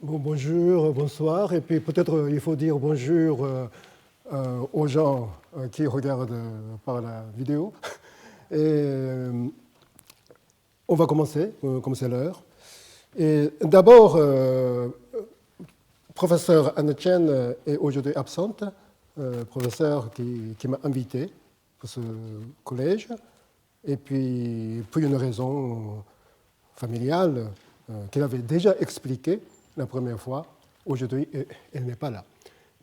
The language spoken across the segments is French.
Bon, bonjour, bonsoir, et puis peut-être il faut dire bonjour aux gens qui regardent par la vidéo. Et on va commencer, comme c'est l'heure. Et d'abord, professeur Anne Chen est aujourd'hui absente, professeur qui m'a invité pour ce collège, et puis pour une raison familiale qu'il avait déjà expliquée la première fois. Aujourd'hui, elle n'est pas là.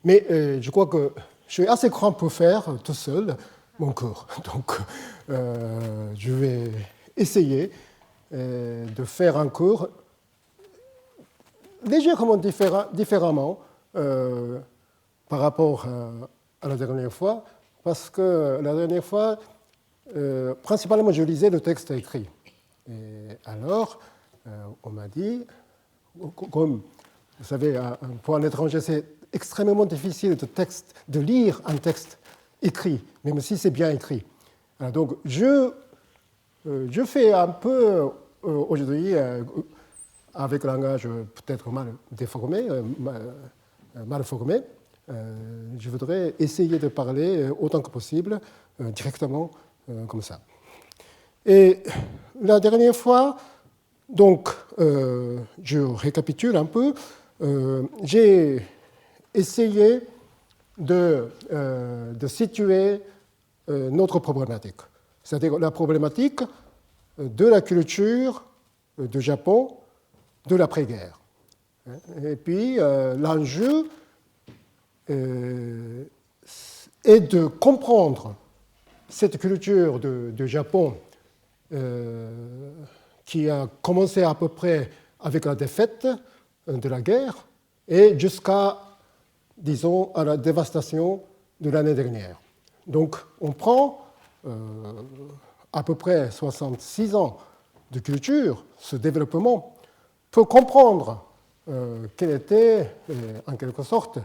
Mais je crois que je suis assez grand pour faire tout seul mon cours. Donc, je vais essayer de faire un cours légèrement différemment par rapport à la dernière fois, parce que la dernière fois, principalement, je lisais le texte écrit. Et alors, on m'a dit, comme vous savez, pour un étranger, c'est extrêmement difficile de lire un texte écrit, même si c'est bien écrit. Alors donc, je fais un peu aujourd'hui, avec un langage peut-être mal déformé, mal formé, je voudrais essayer de parler autant que possible directement comme ça. Et la dernière fois, donc, je récapitule un peu, j'ai essayé de situer notre problématique, c'est-à-dire la problématique de la culture du Japon de l'après-guerre. Et puis, l'enjeu est de comprendre cette culture du Japon qui a commencé à peu près avec la défaite de la guerre et jusqu'à, disons, à la dévastation de l'année dernière. Donc, on prend à peu près 66 ans de culture, ce développement, pour comprendre quelle était, en quelque sorte,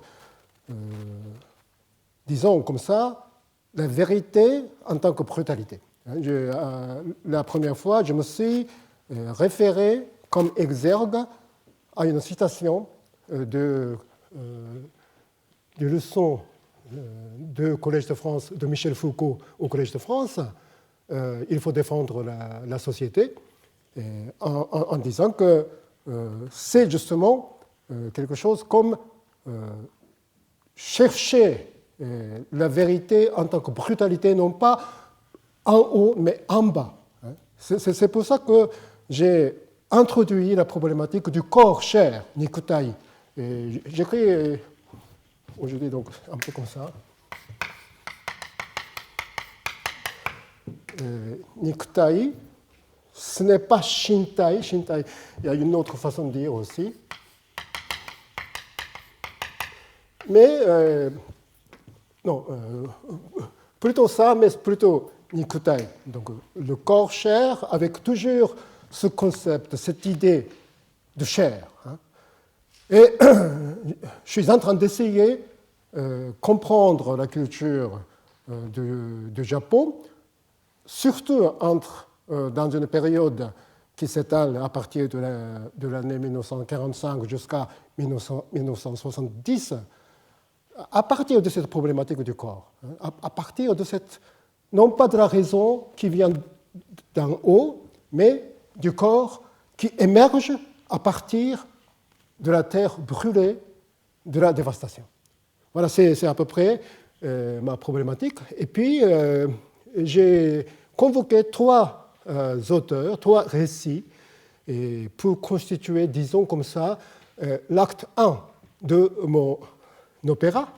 disons comme ça, la vérité en tant que brutalité. La première fois, je me suis référé comme exergue à une citation de leçon de Collège de France, de Michel Foucault au Collège de France. Il faut défendre la société, en disant que c'est justement quelque chose comme chercher la vérité en tant que brutalité, non pas en haut, mais en bas. C'est pour ça que j'ai introduit la problématique du corps chair, nikutai. J'écris aujourd'hui donc un peu comme ça. Nikutai, ce n'est pas shintai. Shintai, il y a une autre façon de dire aussi. Mais, non, plutôt ça, mais plutôt nikutai. Donc, le corps chair, avec toujours ce concept, cette idée de chair. Et je suis en train d'essayer de comprendre la culture du Japon, surtout dans une période qui s'étale à partir de l'année 1945 jusqu'à 1970, à partir de cette problématique du corps, à partir de cette, non pas de la raison qui vient d'en haut, mais du corps qui émerge à partir de la terre brûlée, de la dévastation. Voilà, c'est à peu près ma problématique. Et puis, j'ai convoqué trois auteurs, trois récits, et pour constituer, disons comme ça, l'acte 1 de mon opéra,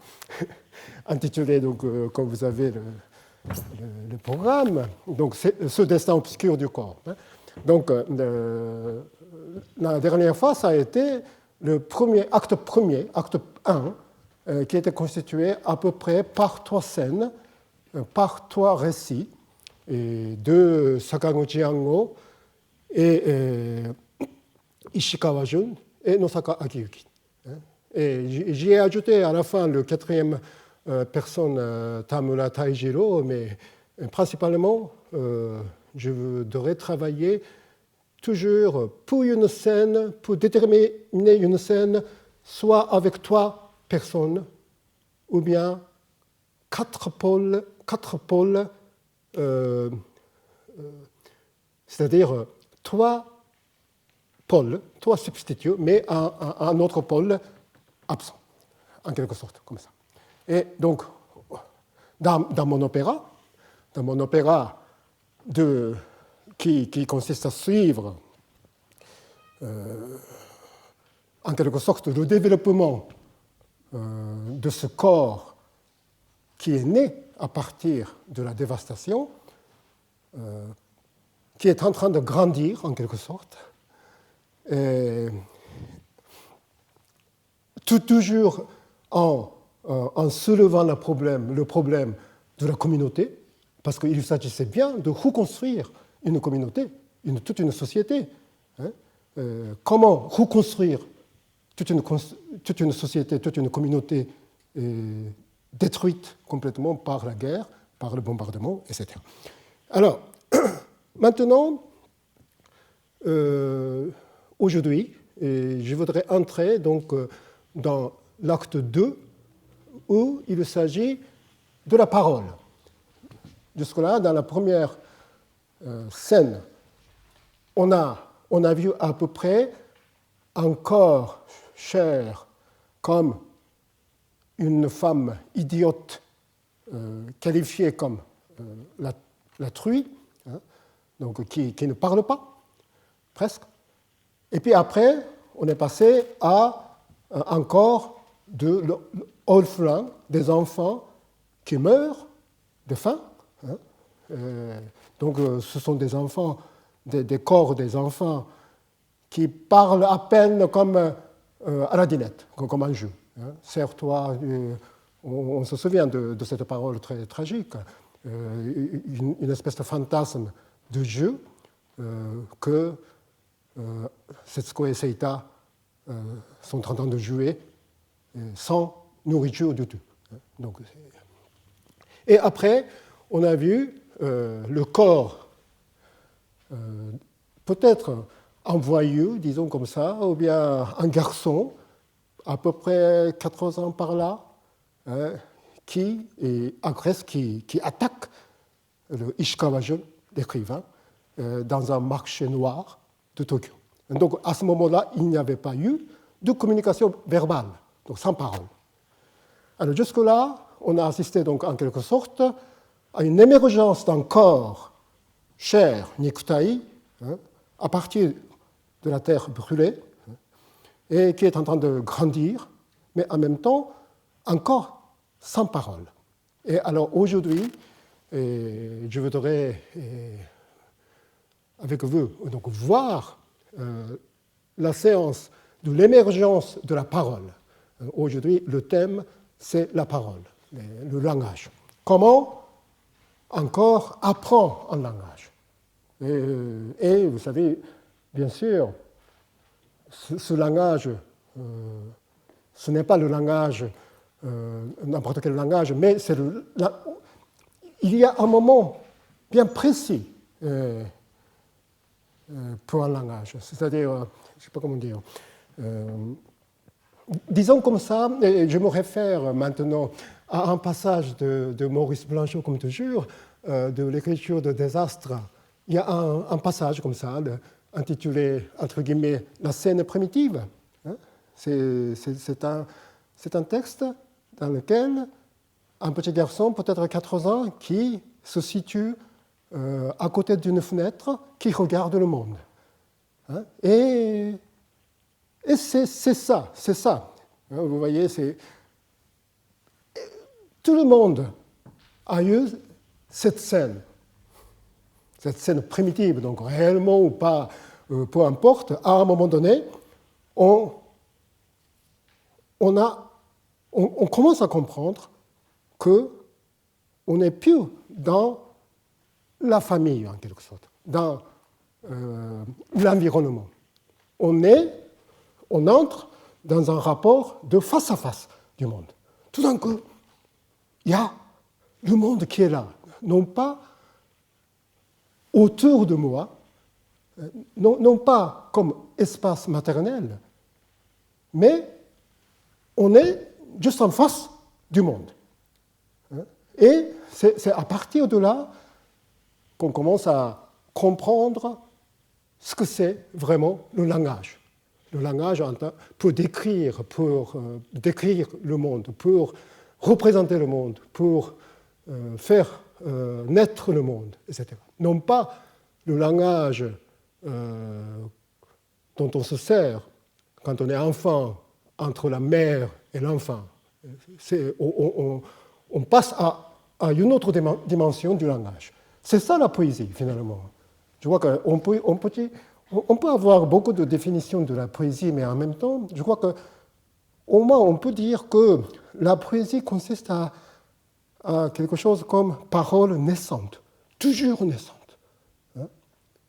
intitulé, donc, comme vous avez le programme, donc ce destin obscur du corps. Donc, la dernière fois, ça a été le acte 1, qui était constitué à peu près par trois scènes, par trois récits, de Sakaguchi Ango et Ishikawa Jun et Nosaka Akiyuki. Et j'y ai ajouté à la fin le quatrième personne, Tamura Taijiro, mais principalement, je devrais travailler toujours pour une scène, pour déterminer une scène, soit avec 3 personnes, ou bien 4 pôles, c'est-à-dire 3 pôles, 3 substituts, mais un autre pôle absent, en quelque sorte, comme ça. Et donc, dans mon opéra qui consiste à suivre, en quelque sorte, le développement de ce corps qui est né à partir de la dévastation, qui est en train de grandir, en quelque sorte, et toujours en soulevant le problème de la communauté, parce qu'il s'agissait bien de reconstruire une communauté, toute une société. Hein. Comment reconstruire toute une société, toute une communauté détruite complètement par la guerre, par le bombardement, etc. Alors, maintenant, aujourd'hui, je voudrais entrer donc dans l'acte 2, où il s'agit de la parole. Jusque-là, dans la première scène, on a vu à peu près un corps cher comme une femme idiote qualifiée comme la truie, hein, donc qui ne parle pas, presque. Et puis après, on est passé à un corps de l'orphelin, des enfants qui meurent de faim. Hein. Donc ce sont des enfants, des corps des enfants qui parlent à peine comme à la dinette, comme un jeu. Hein. Serre-toi, on se souvient de cette parole très tragique, une espèce de fantasme de jeu que Setsuko et Seita sont en train de jouer sans nourriture du tout. Donc, et après, on a vu le corps, peut-être un voyou, disons comme ça, ou bien un garçon, à peu près 14 ans par là, qui agresse, qui attaque le Ishikawa-jun, l'écrivain, dans un marché noir de Tokyo. Donc à ce moment-là, il n'y avait pas eu de communication verbale, donc sans parole. Alors jusque-là, on a assisté donc en quelque sorte à une émergence d'un corps cher, nikutai, à partir de la terre brûlée, et qui est en train de grandir, mais en même temps encore sans parole. Et alors aujourd'hui, je voudrais avec vous donc voir la séance de l'émergence de la parole. Aujourd'hui, le thème, c'est la parole, le langage. Comment encore apprendre un langage. Et vous savez, bien sûr, ce langage, ce n'est pas le langage, n'importe quel langage, mais il y a un moment bien précis pour un langage. C'est-à-dire, je ne sais pas comment dire. Disons comme ça, et je me réfère maintenant à un passage de Maurice Blanchot, comme toujours, de l'écriture de Désastre. Il y a un passage comme ça, intitulé, entre guillemets, La scène primitive. C'est un texte dans lequel un petit garçon, peut-être 14 ans, qui se situe à côté d'une fenêtre, qui regarde le monde. Et c'est ça. Vous voyez, tout le monde a eu cette scène primitive, donc réellement ou pas, peu importe, à un moment donné, on commence à comprendre qu'on n'est plus dans la famille, en quelque sorte, dans l'environnement. On entre dans un rapport de face à face du monde. Tout d'un coup, il y a le monde qui est là, non pas autour de moi, non pas comme espace maternel, mais on est juste en face du monde. Et c'est à partir de là qu'on commence à comprendre ce que c'est vraiment le langage. Le langage pour décrire le monde, pour représenter le monde, pour faire naître le monde, etc. Non pas le langage dont on se sert quand on est enfant entre la mère et l'enfant. On passe à une autre dimension du langage. C'est ça la poésie, finalement. Je crois qu'on peut avoir beaucoup de définitions de la poésie, mais en même temps, je crois qu'au moins on peut dire que la poésie consiste à quelque chose comme parole naissante, toujours naissante,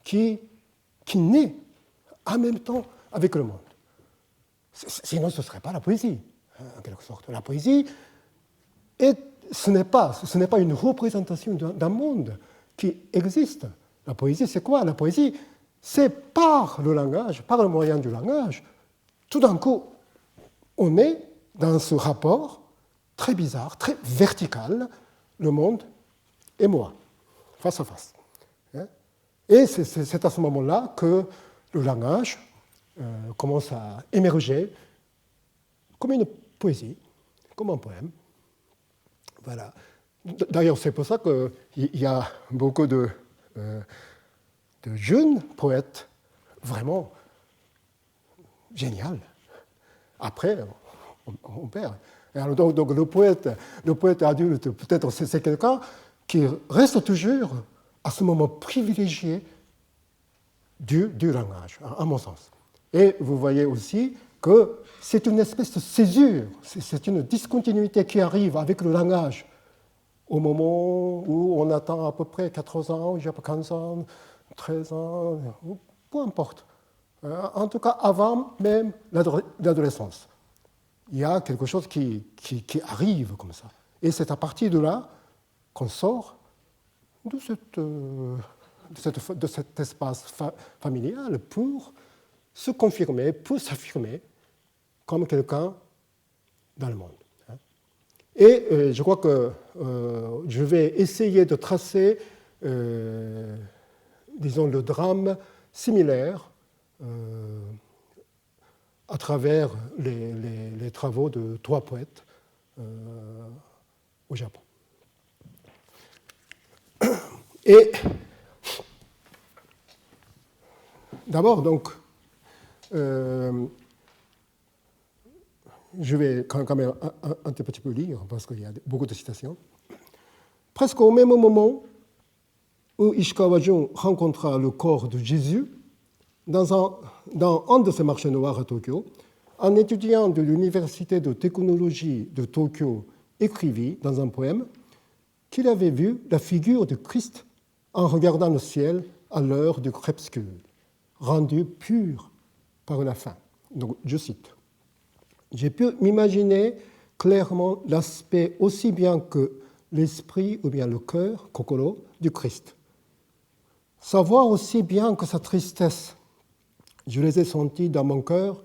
qui naît en même temps avec le monde. Sinon, ce ne serait pas la poésie, en quelque sorte. La poésie, ce n'est pas une représentation d'un monde qui existe. La poésie, c'est quoi? La poésie, c'est par le langage, par le moyen du langage, tout d'un coup, on est dans ce rapport très bizarre, très vertical, le monde et moi, face à face. Et c'est à ce moment-là que le langage commence à émerger comme une poésie, comme un poème. Voilà. D'ailleurs, c'est pour ça qu'il y a beaucoup de jeunes poètes vraiment géniaux. Après, on perd. Alors, donc le poète adulte, peut-être c'est quelqu'un qui reste toujours à ce moment privilégié du langage, à mon sens. Et vous voyez aussi que c'est une espèce de césure, c'est une discontinuité qui arrive avec le langage au moment où on attend à peu près 14 ans, 15 ans, 13 ans, peu importe. En tout cas, avant même l'adolescence. Il y a quelque chose qui arrive comme ça. Et c'est à partir de là qu'on sort de cet espace familial pour se confirmer, pour s'affirmer comme quelqu'un dans le monde. Et je crois que je vais essayer de tracer, disons, le drame similaire à travers les travaux de 3 poètes au Japon. Et d'abord, donc, je vais quand même un petit peu lire, parce qu'il y a beaucoup de citations. Presque au même moment où Ishikawa Jun rencontra le corps de Jésus, dans un de ses marchés noirs à Tokyo, un étudiant de l'université de technologie de Tokyo écrivit dans un poème qu'il avait vu la figure de Christ en regardant le ciel à l'heure du crépuscule, rendu pur par la faim. Donc, je cite. « J'ai pu m'imaginer clairement l'aspect aussi bien que l'esprit ou bien le cœur, kokoro, du Christ. Savoir aussi bien que sa tristesse, je les ai sentis dans mon cœur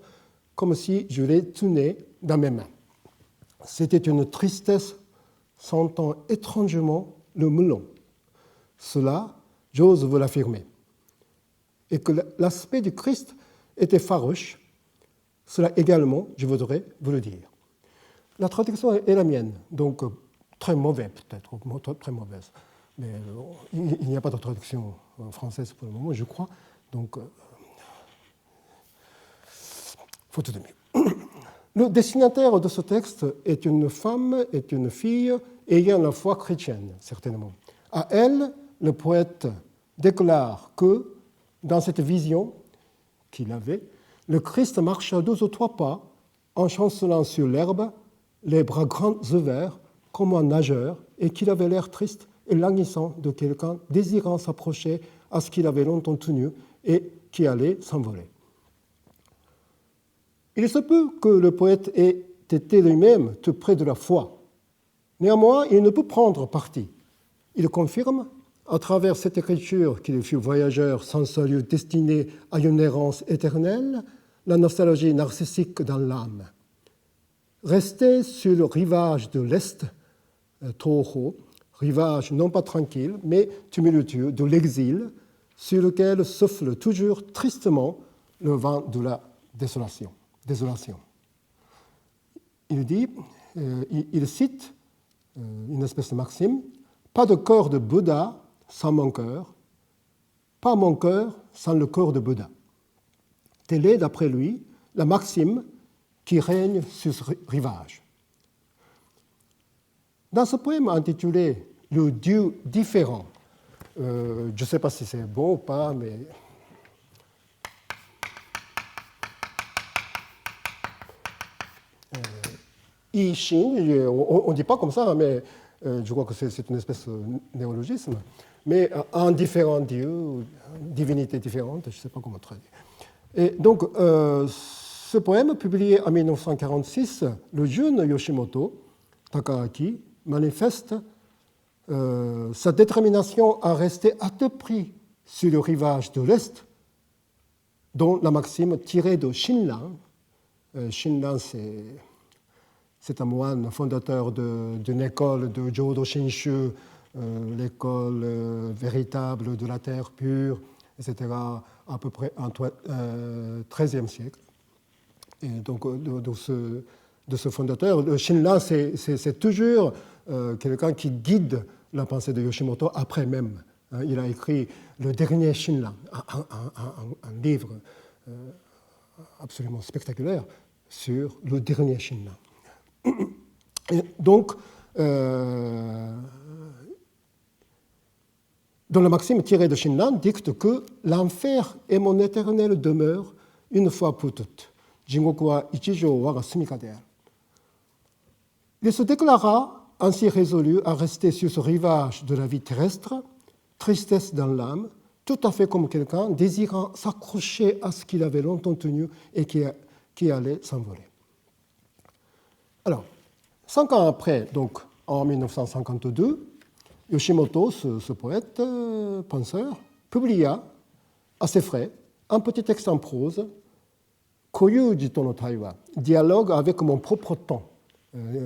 comme si je les tenais dans mes mains. C'était une tristesse sentant étrangement le melon. Cela, j'ose vous l'affirmer. Et que l'aspect du Christ était farouche, cela également, je voudrais vous le dire. » La traduction est la mienne, donc très mauvaise peut-être, très mauvaise. Mais il n'y a pas de traduction française pour le moment, je crois. Donc, faute de mieux. Le destinataire de ce texte est une femme, est une fille ayant la foi chrétienne, certainement. À elle, le poète déclare que, dans cette vision qu'il avait, le Christ marcha 2 ou 3 pas en chancelant sur l'herbe, les bras grands ouverts comme un nageur, et qu'il avait l'air triste et languissant de quelqu'un désirant s'approcher à ce qu'il avait longtemps tenu et qui allait s'envoler. Il se peut que le poète ait été lui-même tout près de la foi. Néanmoins, il ne peut prendre parti. Il confirme à travers cette écriture qu'il fut voyageur sans salut destiné à une errance éternelle, la nostalgie narcissique dans l'âme. Resté sur le rivage de l'Est, Toho, rivage non pas tranquille, mais tumultueux de l'exil, sur lequel souffle toujours tristement le vent de la désolation. Il dit, il cite une espèce de maxime, « Pas de corps de Bouddha sans mon cœur, pas mon cœur sans le corps de Bouddha. » Telle est, d'après lui, la maxime qui règne sur ce rivage. Dans ce poème intitulé « Le Dieu différent », je ne sais pas si c'est bon ou pas, mais Yixin, on ne dit pas comme ça, mais je crois que c'est une espèce de néologisme, mais un différent Dieu, divinité différente, je ne sais pas comment traduire. Et donc, ce poème, publié en 1946, le jeune Yoshimoto Takaaki manifeste sa détermination à rester à tout prix sur le rivage de l'Est, dont la maxime tirée de Shinran. Shinran, c'est un moine fondateur d'une école de Jodo Shinshu, l'école véritable de la terre pure, etc., à peu près en XIIIe siècle. Et donc, de ce fondateur, Shinran, c'est toujours quelqu'un qui guide la pensée de Yoshimoto après même. Il a écrit le dernier Shinran, un livre absolument spectaculaire sur le dernier Shinran. Et donc, dont la maxime tirée de Shinran dicte que l'enfer est mon éternelle demeure une fois pour toutes. Jingoku wa ichijō waga sumika de aru. Il se déclara ainsi résolu à rester sur ce rivage de la vie terrestre, tristesse dans l'âme, tout à fait comme quelqu'un désirant s'accrocher à ce qu'il avait longtemps tenu et qui allait s'envoler. Alors, 5 ans après, donc en 1952, Yoshimoto, ce poète, penseur, publia à ses frais un petit texte en prose, Koyuji to no Taiwa, dialogue avec mon propre temps. Je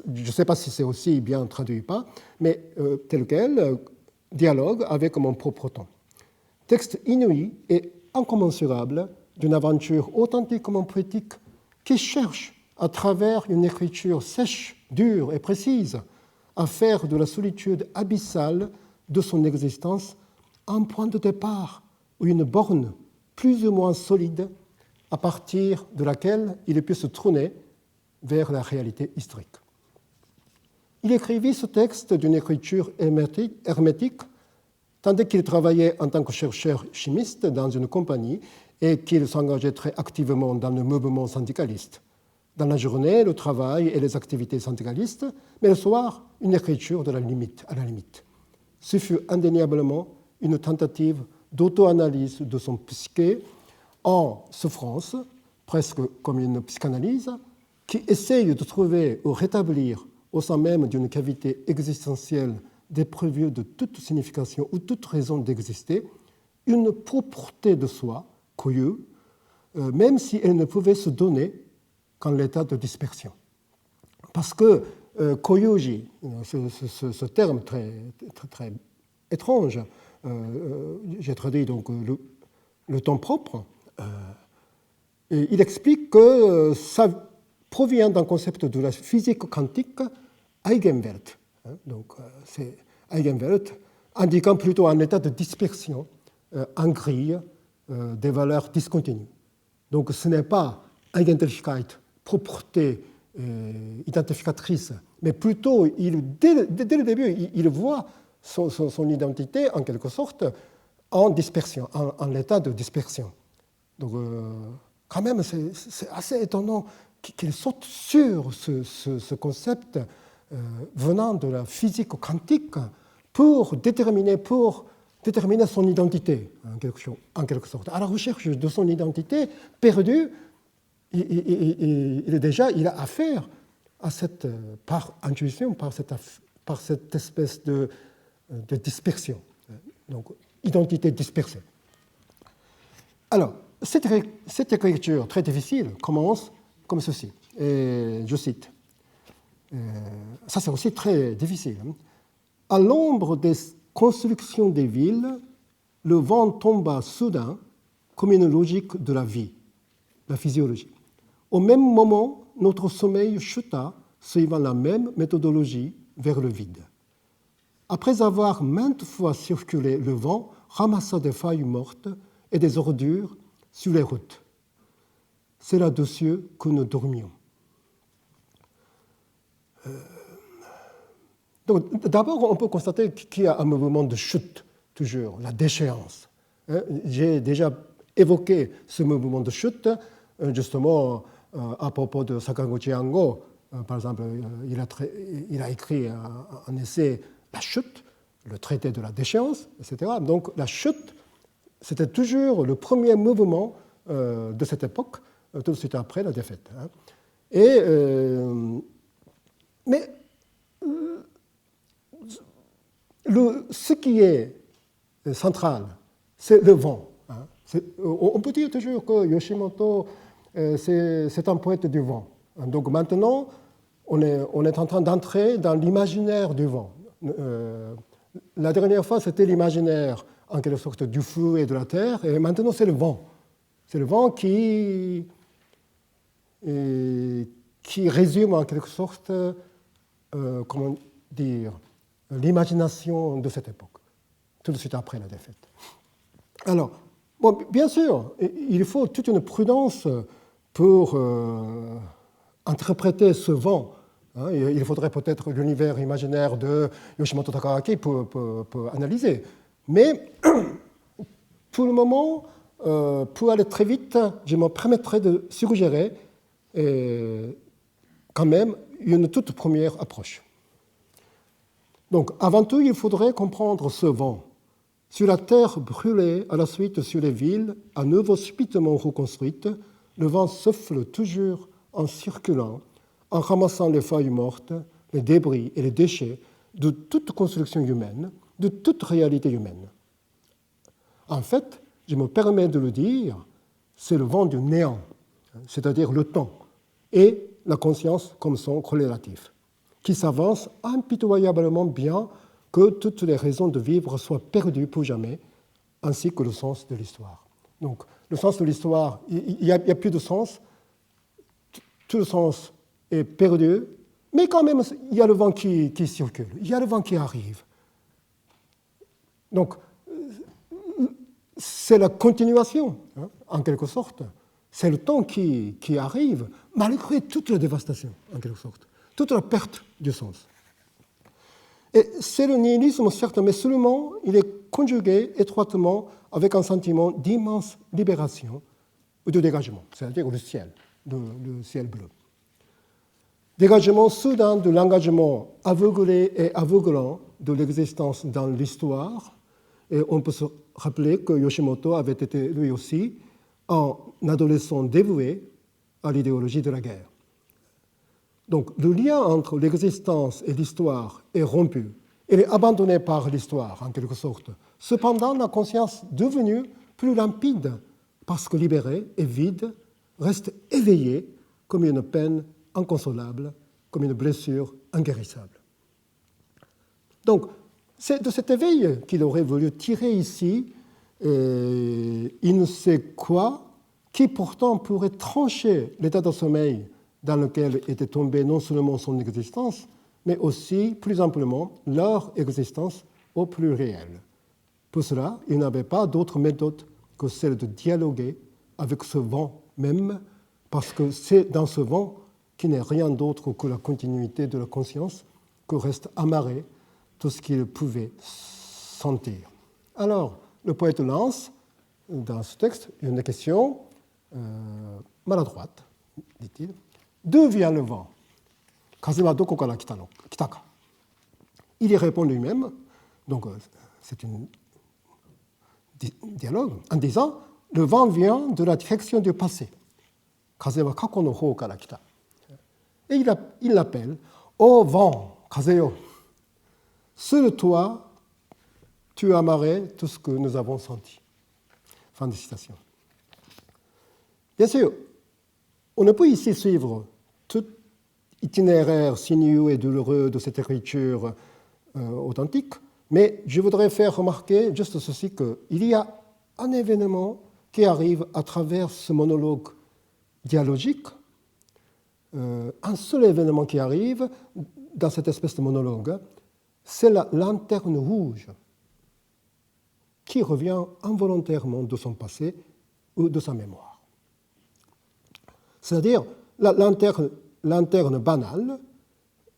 ne sais pas si c'est aussi bien traduit ou pas, mais tel quel, dialogue avec mon propre temps. Texte inouï et incommensurable d'une aventure authentiquement poétique qui cherche, à travers une écriture sèche, dure et précise, à faire de la solitude abyssale de son existence un point de départ ou une borne plus ou moins solide à partir de laquelle il peut se tourner vers la réalité historique. Il écrivit ce texte d'une écriture hermétique, tandis qu'il travaillait en tant que chercheur chimiste dans une compagnie et qu'il s'engageait très activement dans le mouvement syndicaliste. Dans la journée, le travail et les activités syndicalistes, mais le soir, une écriture à la limite. Ce fut indéniablement une tentative d'auto-analyse de son psyché en souffrance, presque comme une psychanalyse, qui essaye de trouver ou rétablir au sein même d'une cavité existentielle dépourvue de toute signification ou toute raison d'exister, une propreté de soi, koyu, même si elle ne pouvait se donner qu'en l'état de dispersion. Parce que koyuji, ce terme très étrange, j'ai traduit donc le temps propre, et il explique que ça provient d'un concept de la physique quantique, Eigenwelt. Donc c'est Eigenwelt, indiquant plutôt un état de dispersion en grille des valeurs discontinues. Donc ce n'est pas Eigentlichkeit, propreté identificatrice, mais plutôt, dès le début, il voit son identité, en quelque sorte, en dispersion, en l'état de dispersion. Donc, quand même, c'est assez étonnant qu'il saute sur ce concept venant de la physique quantique pour déterminer son identité, en quelque sorte. À la recherche de son identité perdue, il a affaire à cette, par intuition, par cette espèce de de dispersion, donc identité dispersée. Alors, cette écriture très difficile commence comme ceci, et je cite. Ça, c'est aussi très difficile. À l'ombre des constructions des villes, le vent tomba soudain comme une logique de la vie, la physiologie. Au même moment, notre sommeil chuta, suivant la même méthodologie, vers le vide. Après avoir maintes fois circulé, le vent ramassa des feuilles mortes et des ordures sur les routes. C'est là-dessus que nous dormions. Donc, d'abord, on peut constater qu'il y a un mouvement de chute, toujours, la déchéance. J'ai déjà évoqué ce mouvement de chute, justement, à propos de Sakaguchi Ango. Par exemple, il a écrit un essai, La chute, le traité de la déchéance, etc. Donc, la chute, c'était toujours le premier mouvement de cette époque, tout de suite après la défaite. Mais ce qui est central, c'est le vent. On peut dire toujours que Yoshimoto, c'est un poète du vent. Donc maintenant, on est en train d'entrer dans l'imaginaire du vent. La dernière fois, c'était l'imaginaire, en quelque sorte, du feu et de la terre, et maintenant, c'est le vent. C'est le vent qui résume, en quelque sorte, comment dire, l'imagination de cette époque, tout de suite après la défaite. Alors, bon, bien sûr, il faut toute une prudence pour interpréter ce vent. Il faudrait peut-être l'univers imaginaire de Yoshimoto Takahaki pour analyser. Mais pour le moment, pour aller très vite, je me permettrai de suggérer quand même une toute première approche. Donc, avant tout, il faudrait comprendre ce vent. Sur la terre brûlée, à la suite sur les villes, à nouveau subitement reconstruites, le vent souffle toujours en circulant, en ramassant les feuilles mortes, les débris et les déchets de toute construction humaine, de toute réalité humaine. En fait, je me permets de le dire, c'est le vent du néant, c'est-à-dire le temps, et la conscience comme son corrélatif, qui s'avance impitoyablement bien que toutes les raisons de vivre soient perdues pour jamais, ainsi que le sens de l'histoire. Donc, le sens de l'histoire, il n'y a plus de sens, tout le sens est perdu, mais quand même, il y a le vent qui circule, il y a le vent qui arrive. Donc, c'est la continuation, en quelque sorte. C'est le temps qui arrive, malgré toute la dévastation, en quelque sorte, toute la perte du sens. Et c'est le nihilisme, certes, mais seulement il est conjugué étroitement avec un sentiment d'immense libération ou de dégagement, c'est-à-dire le ciel bleu. Dégagement soudain de l'engagement aveuglé et aveuglant de l'existence dans l'histoire. Et on peut se rappeler que Yoshimoto avait été lui aussi un adolescent dévoué à l'idéologie de la guerre. Donc le lien entre l'existence et l'histoire est rompu. Il est abandonné par l'histoire, en quelque sorte. Cependant, la conscience devenue plus limpide, parce que libérée et vide, reste éveillée comme une peine inconsolable, comme une blessure inguérissable. Donc, c'est de cet éveil qu'il aurait voulu tirer ici il ne sait quoi, qui pourtant pourrait trancher l'état de sommeil dans lequel était tombée non seulement son existence, mais aussi, plus amplement, leur existence au plus réel. Pour cela, il n'avait pas d'autre méthode que celle de dialoguer avec ce vent même, parce que c'est dans ce vent qui n'est rien d'autre que la continuité de la conscience que reste amarré tout ce qu'il pouvait sentir. Alors, le poète lance, dans ce texte, une question maladroite, dit-il. D'où vient le vent? Kaze wa doko kara kita ka? Il y répond lui-même, donc c'est un dialogue, en disant le vent vient de la direction du passé. Kaze wa kako no hou kara kita. Et il l'appelle ô vent, kaze yo, sur toi tu aimerais tout ce que nous avons senti. Fin de citation. Bien sûr, on ne peut ici suivre tout itinéraire sinueux et douloureux de cette écriture authentique, mais je voudrais faire remarquer juste ceci, qu'il y a un événement qui arrive à travers ce monologue dialogique, un seul événement qui arrive dans cette espèce de monologue, c'est la lanterne rouge qui revient involontairement de son passé ou de sa mémoire. C'est-à-dire la lanterne banale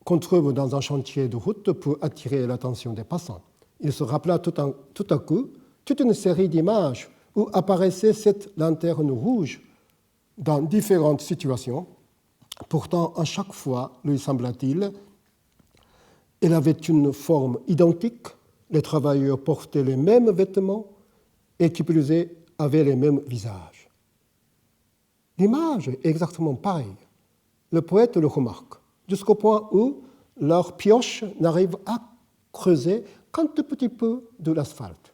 qu'on trouve dans un chantier de route pour attirer l'attention des passants. Il se rappela tout à coup toute une série d'images où apparaissait cette lanterne rouge dans différentes situations. Pourtant, à chaque fois, lui sembla-t-il, elle avait une forme identique, les travailleurs portaient les mêmes vêtements et qui plus est, avaient les mêmes visages. L'image est exactement pareille. Le poète le remarque, jusqu'au point où leur pioche n'arrive à creuser qu'un tout petit peu de l'asphalte.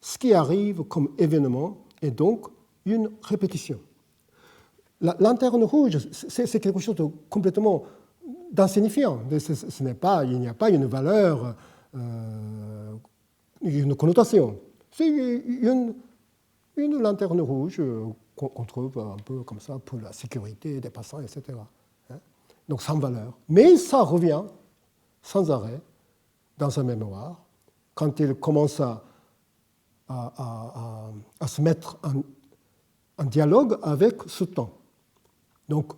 Ce qui arrive comme événement est donc une répétition. La lanterne rouge, c'est quelque chose de complètement d'insignifiant. Il n'y a pas une valeur, une connotation. C'est une lanterne rouge qu'on trouve un peu comme ça pour la sécurité des passants, etc. Donc sans valeur. Mais ça revient sans arrêt dans sa mémoire quand il commence à se mettre en dialogue avec ce temps. Donc,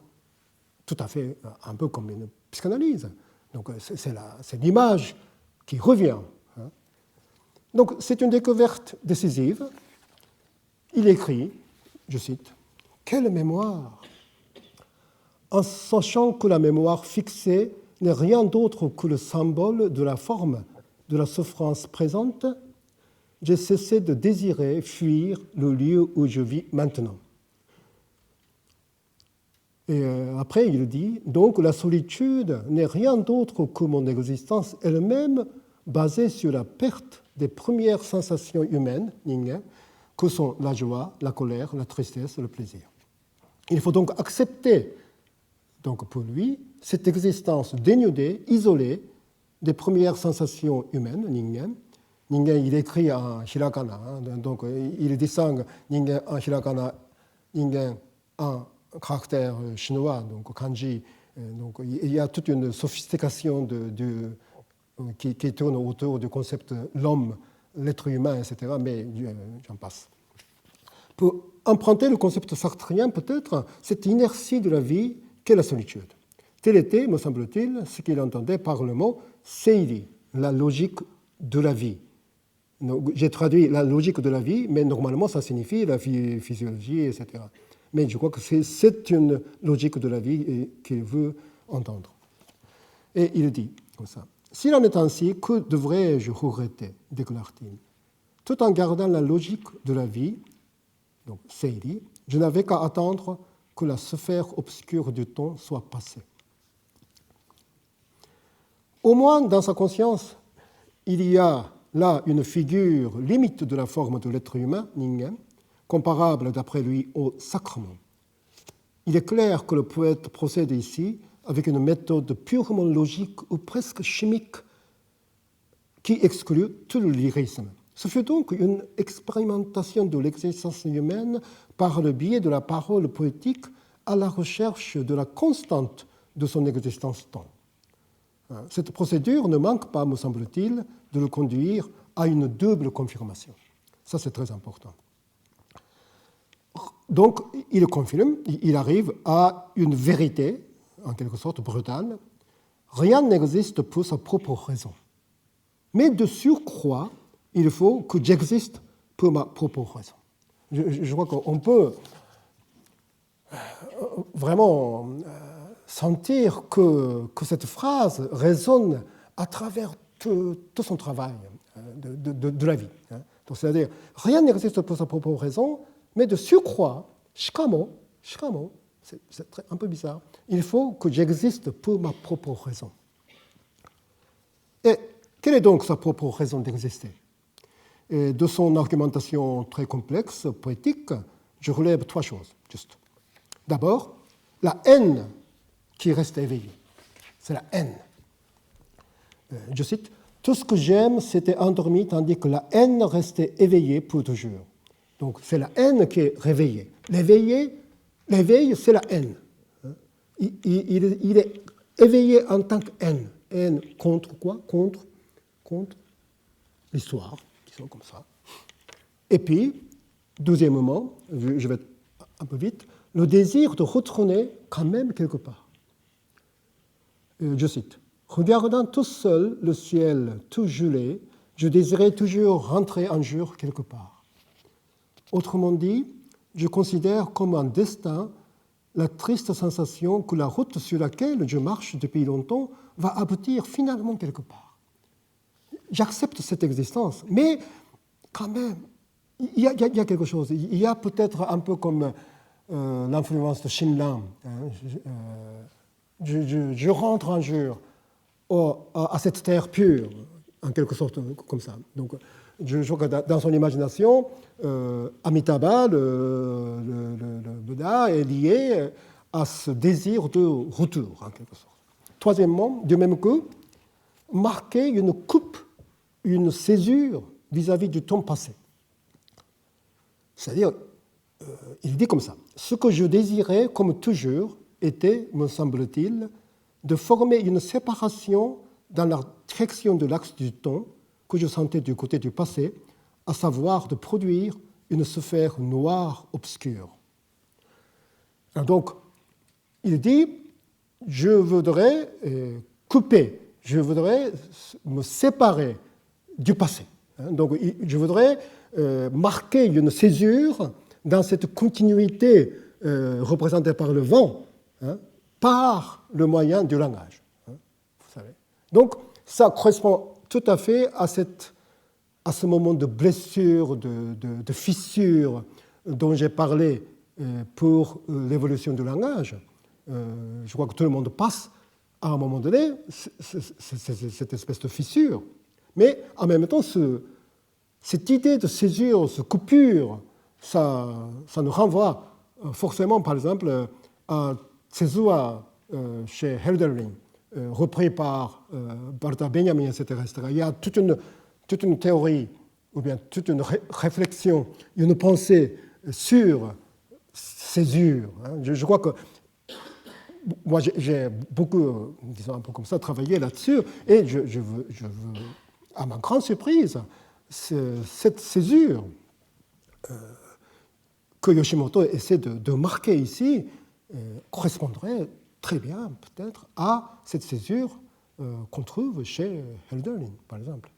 tout à fait un peu comme une psychanalyse. Donc, c'est l'image qui revient. Donc, c'est une découverte décisive. Il écrit, je cite, « Quelle mémoire ! En sachant que la mémoire fixée n'est rien d'autre que le symbole de la forme de la souffrance présente, j'ai cessé de désirer fuir le lieu où je vis maintenant. » Et après, il dit, « Donc la solitude n'est rien d'autre que mon existence elle-même basée sur la perte des premières sensations humaines, que sont la joie, la colère, la tristesse, le plaisir. » Il faut donc accepter, donc pour lui, cette existence dénudée, isolée des premières sensations humaines, ningen. Ningen, il écrit en hiragana, donc il distingue ningen en hiragana, ningen en caractère chinois, donc kanji. Donc il y a toute une sophistication qui tourne autour du concept l'homme, l'être humain, etc. Mais j'en passe. Pour emprunter le concept sartrien, peut-être, cette inertie de la vie qu'est la solitude. Tel était, me semble-t-il, ce qu'il entendait par le mot seiri, la logique de la vie. J'ai traduit la logique de la vie, mais normalement ça signifie la physiologie, etc. Mais je crois que c'est une logique de la vie qu'il veut entendre. Et il dit comme ça, « S'il en est ainsi, que devrais-je regretter ?» déclare-t-il. « Tout en gardant la logique de la vie, donc seiri, je n'avais qu'à attendre que la sphère obscure du temps soit passée. » Au moins, dans sa conscience, il y a là une figure limite de la forme de l'être humain, ningen, comparable d'après lui au sacrement. Il est clair que le poète procède ici avec une méthode purement logique ou presque chimique qui exclut tout le lyrisme. Ce fut donc une expérimentation de l'existence humaine par le biais de la parole poétique à la recherche de la constante de son existence-temps. Cette procédure ne manque pas, me semble-t-il, de le conduire à une double confirmation. Ça, c'est très important. Donc, il confirme, il arrive à une vérité, en quelque sorte brutale. Rien n'existe pour sa propre raison. Mais de surcroît, il faut que j'existe pour ma propre raison. Je crois qu'on peut vraiment sentir que cette phrase résonne à travers tout son travail de la vie. Donc, c'est-à-dire, rien n'existe pour sa propre raison, mais de surcroît, shikamo, c'est un peu bizarre, il faut que j'existe pour ma propre raison. Et Quelle est donc sa propre raison d'exister? Et de son argumentation très complexe, poétique, je relève 3 choses, juste. D'abord, la haine qui reste éveillée. C'est la haine. Je cite, « Tout ce que j'aime s'était endormi tandis que la haine restait éveillée pour toujours. » Donc c'est la haine qui est réveillée. L'éveil, c'est la haine. Il est éveillé en tant que haine. Haine contre quoi? Contre l'histoire, disons comme ça. Et puis, deuxièmement, je vais un peu vite, le désir de retourner quand même quelque part. Je cite, « Regardant tout seul le ciel tout gelé, je désirais toujours rentrer un jour quelque part. » Autrement dit, je considère comme un destin la triste sensation que la route sur laquelle je marche depuis longtemps va aboutir finalement quelque part. J'accepte cette existence, mais quand même, il y a quelque chose. Il y a peut-être un peu comme l'influence de Shinran. Je rentre un jour à cette terre pure, en quelque sorte comme ça. Donc, je crois que dans son imagination, Amitabha, le Bouddha, est lié à ce désir de retour, en quelque sorte. Troisièmement, du même coup, marquer une coupe, une césure vis-à-vis du temps passé. C'est-à-dire, il dit comme ça, « Ce que je désirais, comme toujours, était, me semble-t-il, de former une séparation dans la direction de l'axe du temps que je sentais du côté du passé, à savoir de produire une sphère noire obscure. » Donc, il dit, je voudrais couper, je voudrais me séparer du passé. Donc, je voudrais marquer une césure dans cette continuité représentée par le vent, par le moyen du langage. Vous savez. Donc, ça correspond tout à fait à ce moment de blessure, de fissure dont j'ai parlé pour l'évolution du langage. Je crois que tout le monde passe à un moment donné cette espèce de fissure. Mais en même temps, cette idée de césure, de coupure, ça nous renvoie forcément, par exemple, à Césua chez Hölderlin, repris par Walter Benjamin, etc., etc. Il y a toute une théorie, ou bien toute une réflexion, une pensée sur césure. Je crois que moi, j'ai beaucoup, disons un peu comme ça, travaillé là-dessus, et je veux, à ma grande surprise, cette césure que Yoshimoto essaie de marquer ici correspondrait très bien, peut-être, à cette césure qu'on trouve chez Hölderlin, par exemple.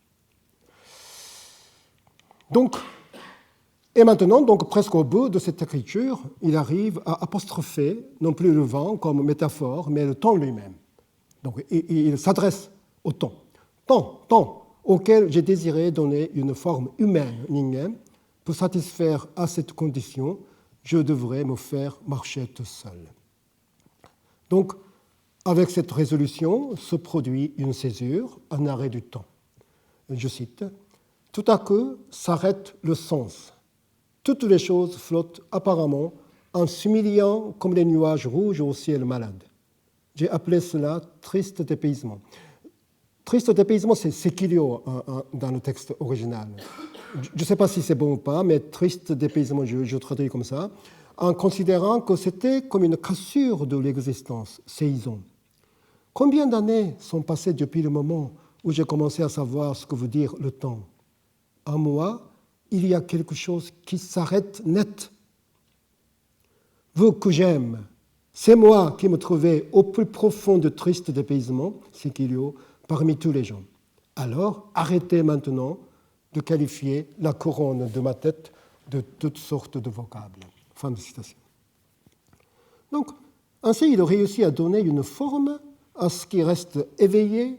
Donc, et maintenant, donc, presque au bout de cette écriture, il arrive à apostropher non plus le vent comme métaphore, mais le temps lui-même. Donc, il s'adresse au temps. Temps auquel j'ai désiré donner une forme humaine, ningen. Pour satisfaire à cette condition, je devrais me faire marcher tout seul. Donc, avec cette résolution se produit une césure, un arrêt du temps. Je cite, « Tout à coup s'arrête le sens. Toutes les choses flottent apparemment en s'humiliant comme les nuages rouges au ciel malade. J'ai appelé cela triste dépaysement. » Triste dépaysement, c'est sekiryo dans le texte original. Je ne sais pas si c'est bon ou pas, mais triste dépaysement, je traduis comme ça, en considérant que c'était comme une cassure de l'existence, séison. Combien d'années sont passées depuis le moment où j'ai commencé à savoir ce que veut dire le temps? En moi, il y a quelque chose qui s'arrête net. Vous que j'aime, c'est moi qui me trouvais au plus profond de triste dépaysement, sekiryo, parmi tous les gens. Alors, arrêtez maintenant de qualifier la couronne de ma tête de toutes sortes de vocables. Fin de citation. Donc, ainsi, il réussit à donner une forme à ce qui reste éveillé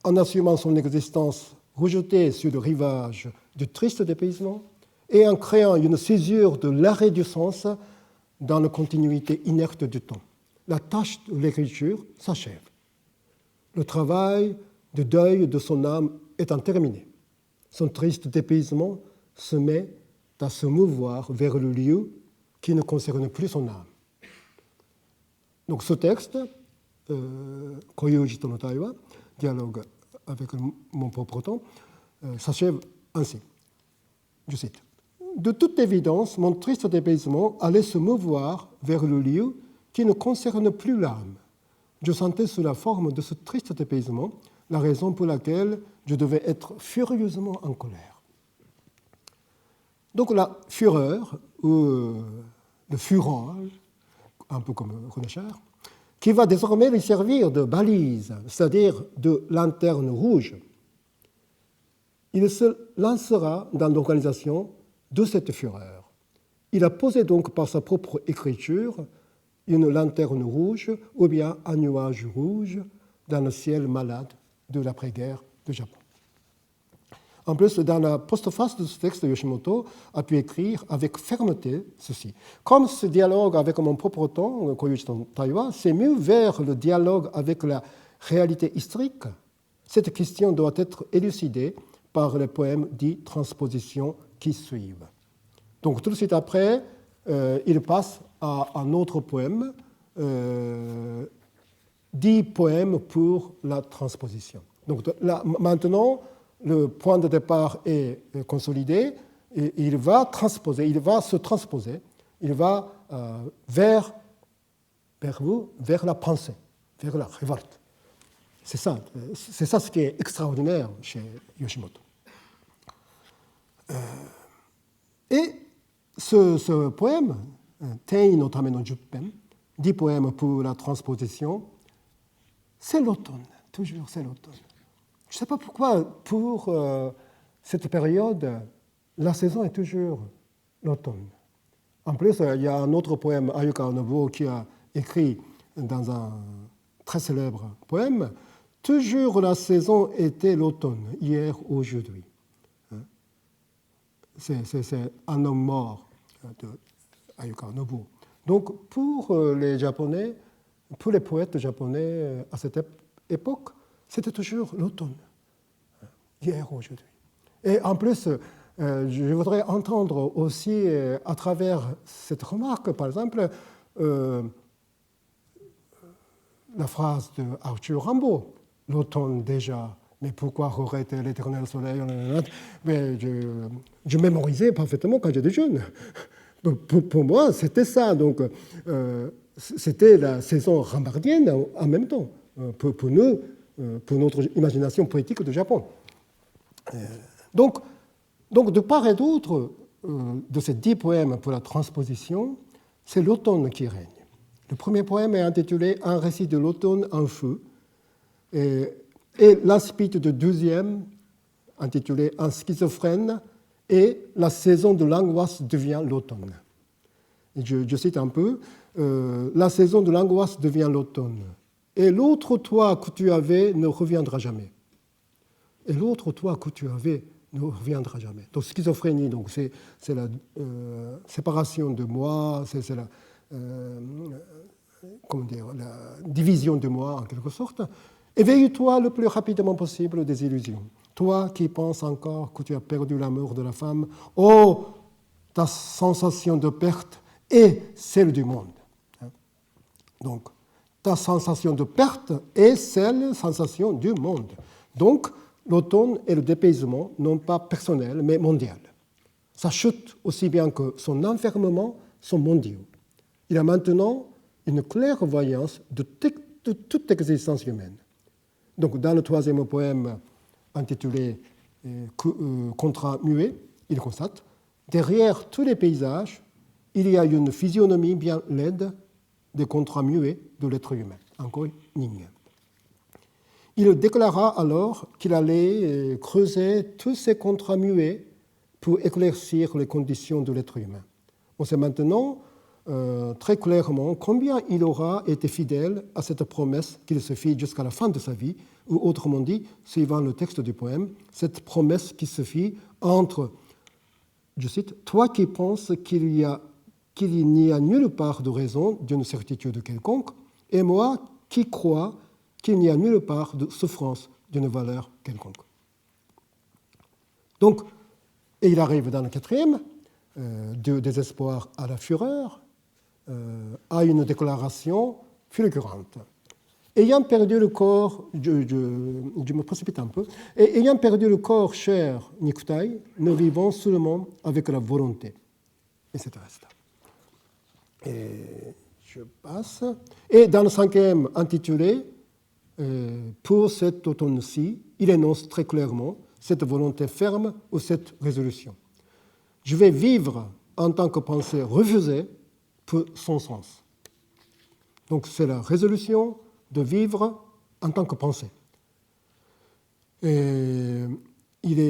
en assumant son existence rejetée sur le rivage du triste dépaysement et en créant une césure de l'arrêt du sens dans la continuité inerte du temps. La tâche de l'écriture s'achève. Le travail du deuil de son âme étant terminé, son triste dépaysement se met à se mouvoir vers le lieu qui ne concerne plus son âme. Donc ce texte, Koyuji to no Taiwa, dialogue avec mon propre temps, s'achève ainsi. Je cite. De toute évidence, mon triste dépaysement allait se mouvoir vers le lieu qui ne concerne plus l'âme. Je sentais sous la forme de ce triste dépaysement la raison pour laquelle je devais être furieusement en colère. Donc la fureur, ou le fureur, un peu comme Renéchard, qui va désormais lui servir de balise, c'est-à-dire de lanterne rouge. Il se lancera dans l'organisation de cette fureur. Il a posé donc par sa propre écriture une lanterne rouge ou bien un nuage rouge dans le ciel malade de l'après-guerre du Japon. En plus, dans la postface de ce texte, Yoshimoto a pu écrire avec fermeté ceci. Comme ce dialogue avec mon propre temps, Koyuji to Taiwa, s'est mis vers le dialogue avec la réalité historique, cette question doit être élucidée par les poèmes dits transpositions qui suivent. Donc tout de suite après, il passe à un autre poème, 10 poèmes pour la transposition. Donc là, maintenant, le point de départ est consolidé, et il va transposer, il va se transposer, il va vers la pensée, vers la révolte. C'est ça ce qui est extraordinaire chez Yoshimoto. Et ce poème, Tei no tame no Juppen, 10 poèmes pour la transposition, c'est l'automne, toujours c'est l'automne. Je ne sais pas pourquoi, pour cette période, la saison est toujours l'automne. En plus, il y a un autre poème, Ayuka Nobuo, qui a écrit dans un très célèbre poème, « Toujours la saison était l'automne, hier, aujourd'hui ». C'est un homme mort de Ayuka Nobuo. Donc, pour les Japonais, pour les poètes japonais à cette époque, c'était toujours l'automne, hier, aujourd'hui. Et en plus, je voudrais entendre aussi, à travers cette remarque, par exemple, la phrase de Arthur Rimbaud, « L'automne déjà, mais pourquoi aurait-il l'éternel soleil ?» Mais je mémorisais parfaitement quand j'étais jeune. Pour moi, c'était ça. Donc, c'était la saison rambardienne en même temps, pour nous, pour notre imagination poétique du Japon. Donc, de part et d'autre, de ces 10 poèmes pour la transposition, c'est l'automne qui règne. Le premier poème est intitulé « Un récit de l'automne en feu », et l'incipit du deuxième, intitulé « Un schizophrène », et « La saison de l'angoisse devient l'automne ». Je cite un peu, la saison de l'angoisse devient l'automne. Et l'autre toi que tu avais ne reviendra jamais. Et l'autre toi que tu avais ne reviendra jamais. Donc schizophrénie, donc c'est la séparation de moi, c'est la, la division de moi en quelque sorte. Éveille-toi le plus rapidement possible des illusions. Toi qui penses encore que tu as perdu l'amour de la femme, oh, ta sensation de perte est celle du monde. Donc, ta sensation de perte est sensation du monde. Donc, l'automne et le dépaysement, non pas personnel, mais mondial. Sa chute, aussi bien que son enfermement, sont mondiaux. Il a maintenant une clairvoyance de toute existence humaine. Donc, dans le troisième poème intitulé Contrat muet, il constate « Derrière tous les paysages, il y a une physionomie bien laide des contrats muets de l'être humain. » Encore Ning. Il déclara alors qu'il allait creuser tous ces contrats muets pour éclaircir les conditions de l'être humain. On sait maintenant très clairement combien il aura été fidèle à cette promesse qu'il se fit jusqu'à la fin de sa vie, ou autrement dit, suivant le texte du poème, cette promesse qui se fit entre, je cite, « Toi qui penses qu'il n'y a nulle part de raison d'une certitude quelconque, et moi qui crois qu'il n'y a nulle part de souffrance d'une valeur quelconque. Donc, et il arrive dans le quatrième, du désespoir à la fureur, à une déclaration fulgurante. Ayant perdu le corps, je me précipite un peu, et ayant perdu le corps cher Nikutai, nous vivons seulement avec la volonté. Etc. Et je passe. Et dans le cinquième intitulé, pour cet automne-ci, il énonce très clairement cette volonté ferme ou cette résolution. Je vais vivre en tant que pensée refusée pour son sens. Donc c'est la résolution de vivre en tant que pensée. Et il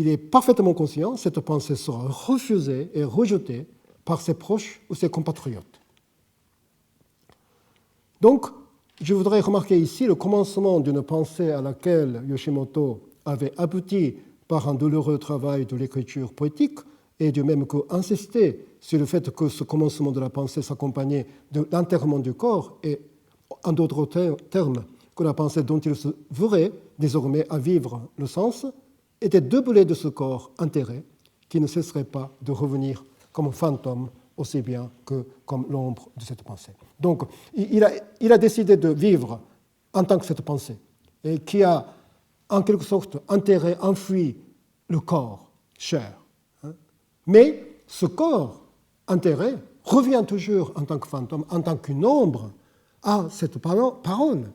est parfaitement conscient, cette pensée sera refusée et rejetée par ses proches ou ses compatriotes. Donc, je voudrais remarquer ici le commencement d'une pensée à laquelle Yoshimoto avait abouti par un douloureux travail de l'écriture poétique, et de même qu'insister sur le fait que ce commencement de la pensée s'accompagnait de l'enterrement du corps, et en d'autres termes, que la pensée dont il se vouerait désormais à vivre le sens était doublée de ce corps enterré qui ne cesserait pas de revenir comme fantôme aussi bien que comme l'ombre de cette pensée. Donc, il a décidé de vivre en tant que cette pensée, et qui a en quelque sorte enterré, enfui le corps cher. Mais ce corps enterré revient toujours en tant que fantôme, en tant qu'une ombre à cette parole.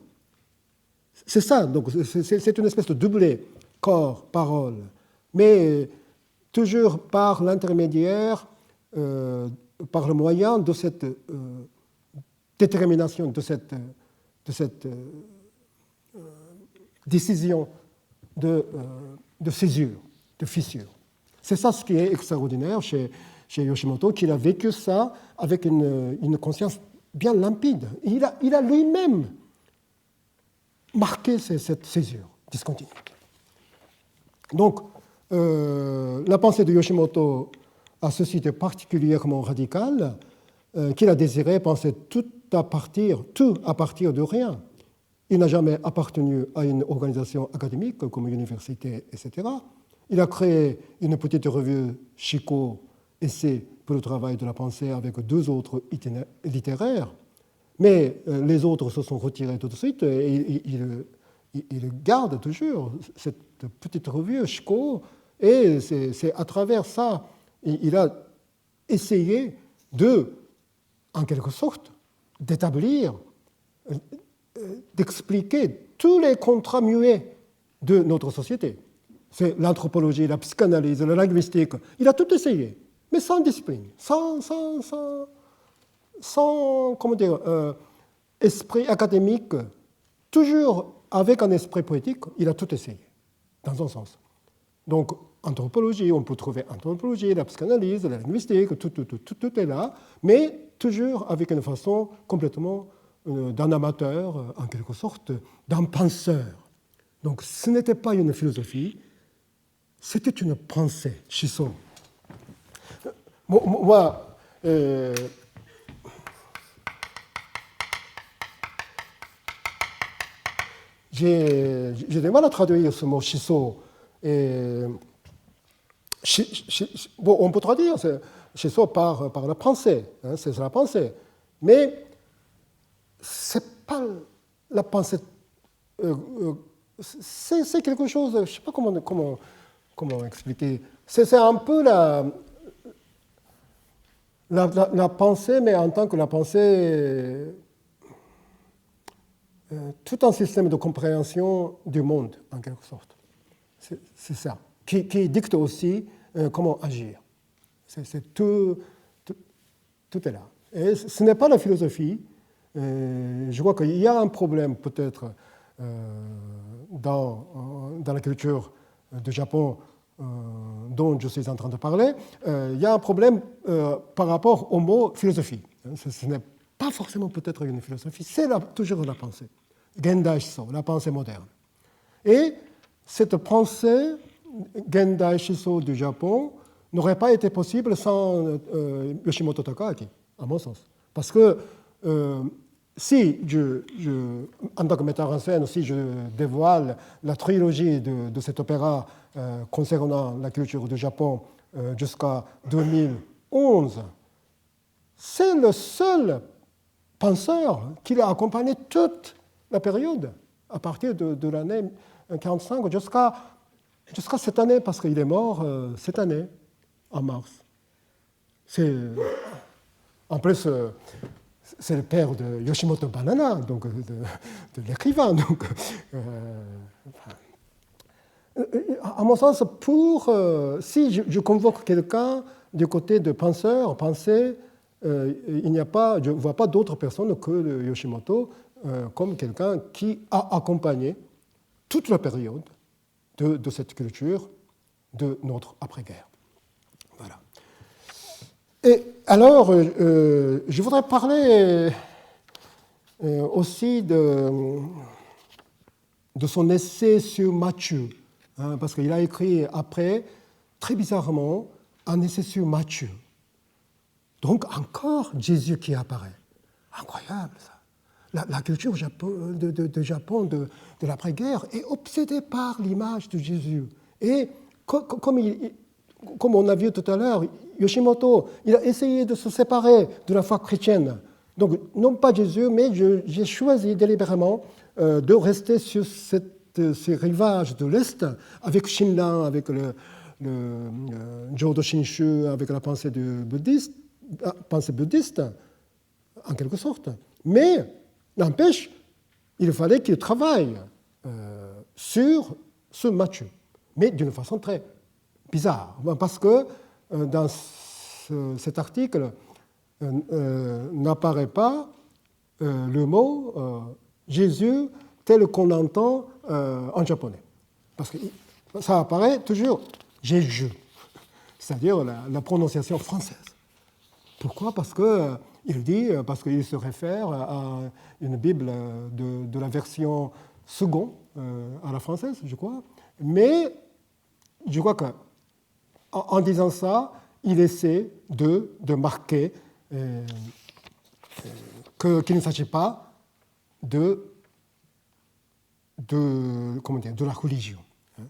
C'est ça, donc c'est une espèce de doublé corps-parole, mais toujours par l'intermédiaire, par le moyen de cette détermination, de cette décision de césure, de fissure. C'est ça ce qui est extraordinaire chez Yoshimoto, qu'il a vécu ça avec une conscience bien limpide. Il a lui-même marqué cette césure discontinue. Donc, la pensée de Yoshimoto a ceci de particulièrement radical, qu'il a désiré penser tout à partir de rien. Il n'a jamais appartenu à une organisation académique comme une université, etc. Il a créé une petite revue Shiko, Essai pour le travail de la pensée, avec 2 autres littéraires, mais les autres se sont retirés tout de suite, et il garde toujours cette petite revue Shiko, et c'est à travers ça, il a essayé de, en quelque sorte, d'établir, d'expliquer tous les contrats muets de notre société. C'est l'anthropologie, la psychanalyse, la linguistique. Il a tout essayé, mais sans discipline, sans comment dire, esprit académique, toujours avec un esprit poétique. Il a tout essayé, dans un sens. Donc, anthropologie, on peut trouver anthropologie, la psychanalyse, la linguistique, tout est là, mais toujours avec une façon complètement d'un amateur, en quelque sorte, d'un penseur. Donc, ce n'était pas une philosophie, c'était une pensée, Shiso. Moi, j'ai du mal à traduire ce mot Shiso. Bon, on peut traduire Shiso par la pensée, hein, c'est la pensée, mais ce n'est pas la pensée. C'est quelque chose, je ne sais pas comment expliquer. C'est un peu la pensée, mais en tant que la pensée, tout un système de compréhension du monde, en quelque sorte. C'est ça, qui dicte aussi comment agir. Tout est là. Et ce n'est pas la philosophie. Je vois qu'il y a un problème peut-être dans la culture du Japon dont je suis en train de parler. Il y a un problème par rapport au mot philosophie. Ce n'est pas forcément peut-être une philosophie, c'est toujours la pensée. Gendai Shiso, la pensée moderne. Et cette pensée Gendai Shiso du Japon n'aurait pas été possible sans Yoshimoto Takaaki, à mon sens. Parce que si en tant que metteur en scène, si je dévoile la trilogie de cet opéra concernant la culture du Japon jusqu'à 2011, c'est le seul penseur qui l'a accompagné toute la période, à partir de l'année 1945 jusqu'à cette année, parce qu'il est mort cette année, en mars. En plus, c'est le père de Yoshimoto Banana, donc de l'écrivain. Donc, à mon sens, si je convoque quelqu'un du côté de penseur, pensée, je ne vois pas d'autre personne que Yoshimoto comme quelqu'un qui a accompagné toute la période de cette culture de notre après-guerre. Voilà. Et alors, je voudrais parler aussi de son essai sur Matthieu, hein, parce qu'il a écrit après, très bizarrement, un essai sur Matthieu. Donc encore Jésus qui apparaît. Incroyable ça. La culture de Japon de l'après-guerre est obsédée par l'image de Jésus. Et comme on a vu tout à l'heure, Yoshimoto, il a essayé de se séparer de la foi chrétienne. Donc, non pas Jésus, mais j'ai choisi délibérément de rester sur ces rivages de l'Est, avec Shinran, avec le Jodo Shinshu, avec la pensée bouddhiste, en quelque sorte. Mais, n'empêche, il fallait qu'il travaille sur ce Matthieu, mais d'une façon très bizarre, parce que dans cet article n'apparaît pas le mot Jésus tel qu'on l'entend en japonais. Parce que ça apparaît toujours Jésus, c'est-à-dire la prononciation française. Pourquoi ? Parce qu'il se réfère à une Bible de la version seconde à la française, je crois. Mais je crois qu'en disant ça, il essaie de marquer qu'il ne s'agit pas de la religion.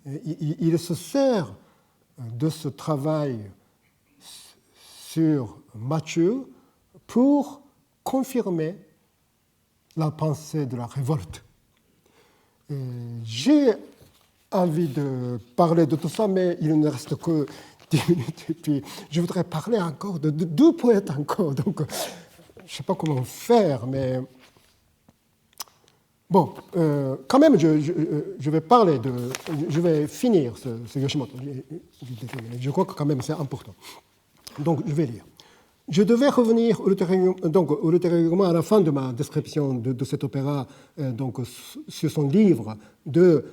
Il se sert de ce travail sur Matthieu pour confirmer la pensée de la révolte. J'ai envie de parler de tout ça, mais il ne reste que 10 minutes. Et puis, je voudrais parler encore de 2 poètes encore. Donc, je ne sais pas comment faire, mais... Bon, quand même, je vais finir ce Yoshimoto. Je crois que quand même c'est important. Donc, je vais lire. Je devais revenir ultérieurement à la fin de ma description de cet opéra sur son livre de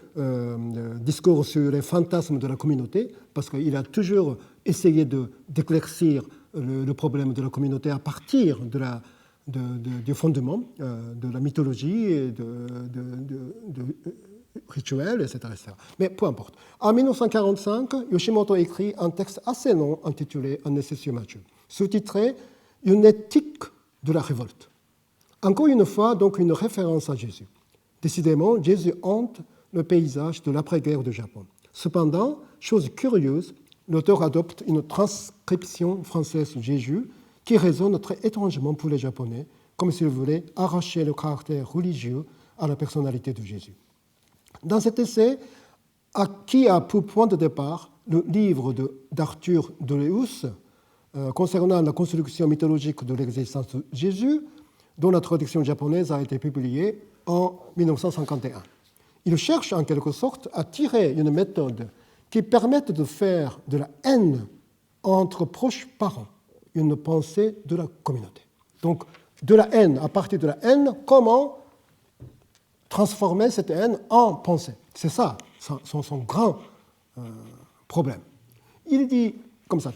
discours sur les fantasmes de la communauté, parce qu'il a toujours essayé d'éclaircir le problème de la communauté à partir du fondement de la mythologie et de rituels, etc., etc. Mais peu importe. En 1945, Yoshimoto écrit un texte assez long intitulé Un essai sur Matthieu, sous-titré Une éthique de la révolte. Encore une fois, donc, une référence à Jésus. Décidément, Jésus hante le paysage de l'après-guerre du Japon. Cependant, chose curieuse, l'auteur adopte une transcription française de Jésus qui résonne très étrangement pour les Japonais, comme s'il voulait arracher le caractère religieux à la personnalité de Jésus. Dans cet essai, qui a pour point de départ le livre d'Arthur Doleus concernant la construction mythologique de l'existence de Jésus, dont la traduction japonaise a été publiée en 1951. Il cherche en quelque sorte à tirer une méthode qui permette de faire de la haine entre proches parents une pensée de la communauté. Donc, de la haine, à partir de la haine, comment transformer cette haine en pensée. C'est ça son grand problème. Il dit comme ça,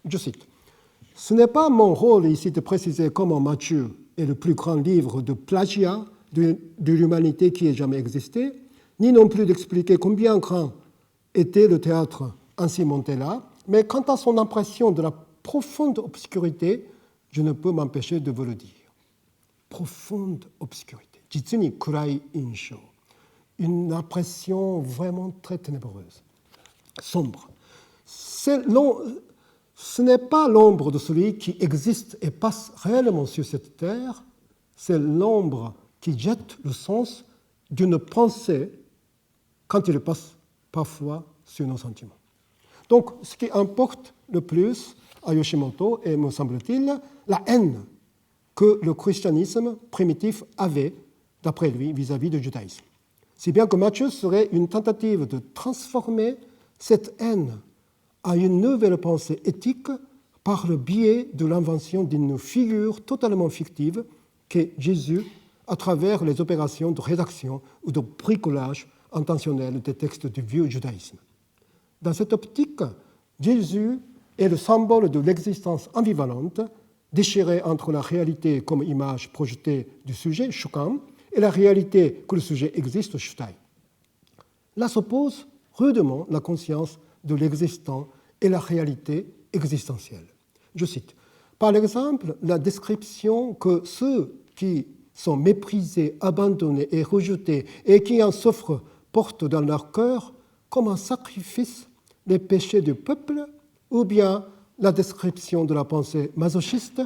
je cite, « Ce n'est pas mon rôle ici de préciser comment Matthieu est le plus grand livre de plagiat de l'humanité qui ait jamais existé, ni non plus d'expliquer combien grand était le théâtre ainsi monté là, mais quant à son impression de la profonde obscurité, je ne peux m'empêcher de vous le dire. profonde obscurité. 実に暗い印象。Une impression vraiment très ténébreuse, sombre. Ce n'est pas l'ombre de celui qui existe et passe réellement sur cette terre, c'est l'ombre qui jette le sens d'une pensée quand il passe parfois sur nos sentiments. Donc, ce qui importe le plus à Yoshimoto est, me semble-t-il, la haine que le christianisme primitif avait, d'après lui, vis-à-vis du judaïsme. Si bien que Matthieu serait une tentative de transformer cette haine à une nouvelle pensée éthique par le biais de l'invention d'une figure totalement fictive qu'est Jésus à travers les opérations de rédaction ou de bricolage intentionnel des textes du vieux judaïsme. Dans cette optique, Jésus est le symbole de l'existence ambivalente, déchirée entre la réalité comme image projetée du sujet, shukan, et la réalité que le sujet existe, shutai. Là s'oppose rudement la conscience de l'existant et la réalité existentielle. Je cite, par exemple, la description que ceux qui sont méprisés, abandonnés et rejetés et qui en souffrent portent dans leur cœur comme un sacrifice les péchés du peuple, ou bien la description de la pensée masochiste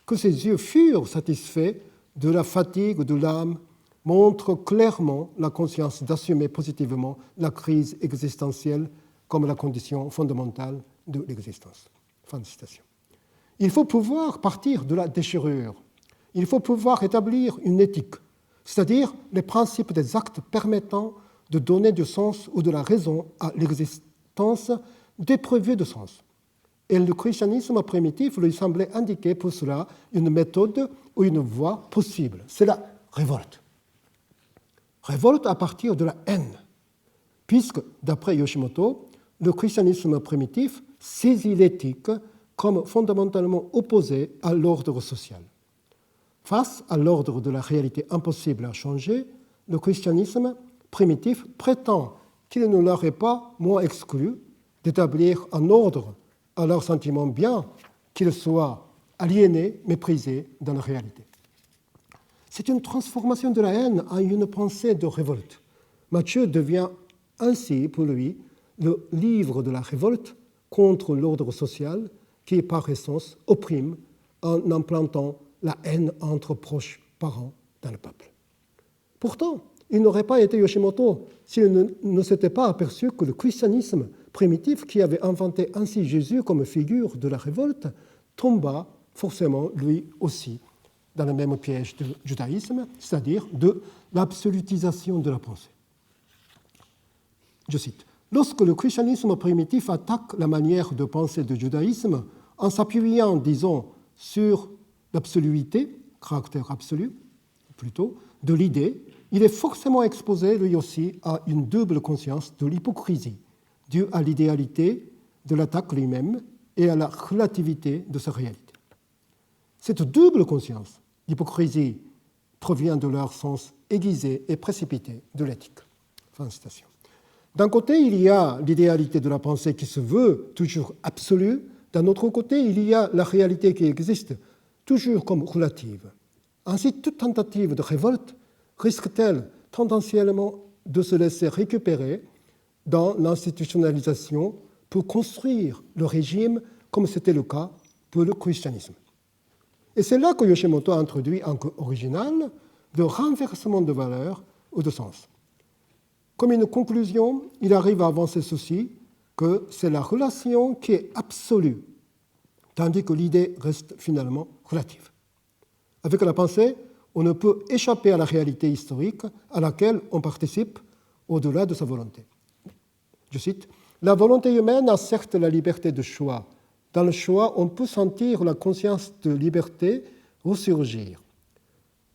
que ses yeux furent satisfaits de la fatigue de l'âme montre clairement la conscience d'assumer positivement la crise existentielle comme la condition fondamentale de l'existence. Fin de citation. Il faut pouvoir partir de la déchirure. Il faut pouvoir établir une éthique, c'est-à-dire les principes des actes permettant de donner du sens ou de la raison à l'existence dépourvue de sens. Et le christianisme primitif lui semblait indiquer pour cela une méthode ou une voie possible. C'est la révolte. Révolte à partir de la haine, puisque, d'après Yoshimoto, le christianisme primitif saisit l'éthique comme fondamentalement opposée à l'ordre social. Face à l'ordre de la réalité impossible à changer, le christianisme primitif prétend qu'il ne leur est pas moins exclu d'établir un ordre à leurs sentiments bien qu'ils soient aliénés, méprisés dans la réalité. C'est une transformation de la haine en une pensée de révolte. Matthieu devient ainsi, pour lui, le livre de la révolte contre l'ordre social qui, par essence, opprime en implantant la haine entre proches parents dans le peuple. Pourtant, il n'aurait pas été Yoshimoto s'il ne s'était pas aperçu que le christianisme primitif, qui avait inventé ainsi Jésus comme figure de la révolte, tomba forcément, lui aussi, dans le même piège du judaïsme, c'est-à-dire de l'absolutisation de la pensée. Je cite, « Lorsque le christianisme primitif attaque la manière de penser du judaïsme en s'appuyant, disons, sur l'absoluité, caractère absolu, plutôt, de l'idée, il est forcément exposé, lui aussi, à une double conscience de l'hypocrisie, due à l'idéalité de l'attaque lui-même et à la relativité de sa réalité. Cette double conscience, l'hypocrisie, provient de leur sens aiguisé et précipité de l'éthique. » Fin de citation. D'un côté, il y a l'idéalité de la pensée qui se veut toujours absolue. D'un autre côté, il y a la réalité qui existe toujours comme relative. Ainsi, toute tentative de révolte risque-t-elle tendanciellement de se laisser récupérer dans l'institutionnalisation pour construire le régime comme c'était le cas pour le christianisme. Et c'est là que Yoshimoto a introduit un coup original de renversement de valeur ou de sens. Comme une conclusion, il arrive à avancer ceci, que c'est la relation qui est absolue, tandis que l'idée reste finalement relative. Avec la pensée, on ne peut échapper à la réalité historique à laquelle on participe au-delà de sa volonté. Je cite, « La volonté humaine a certes la liberté de choix. Dans le choix, on peut sentir la conscience de liberté ressurgir.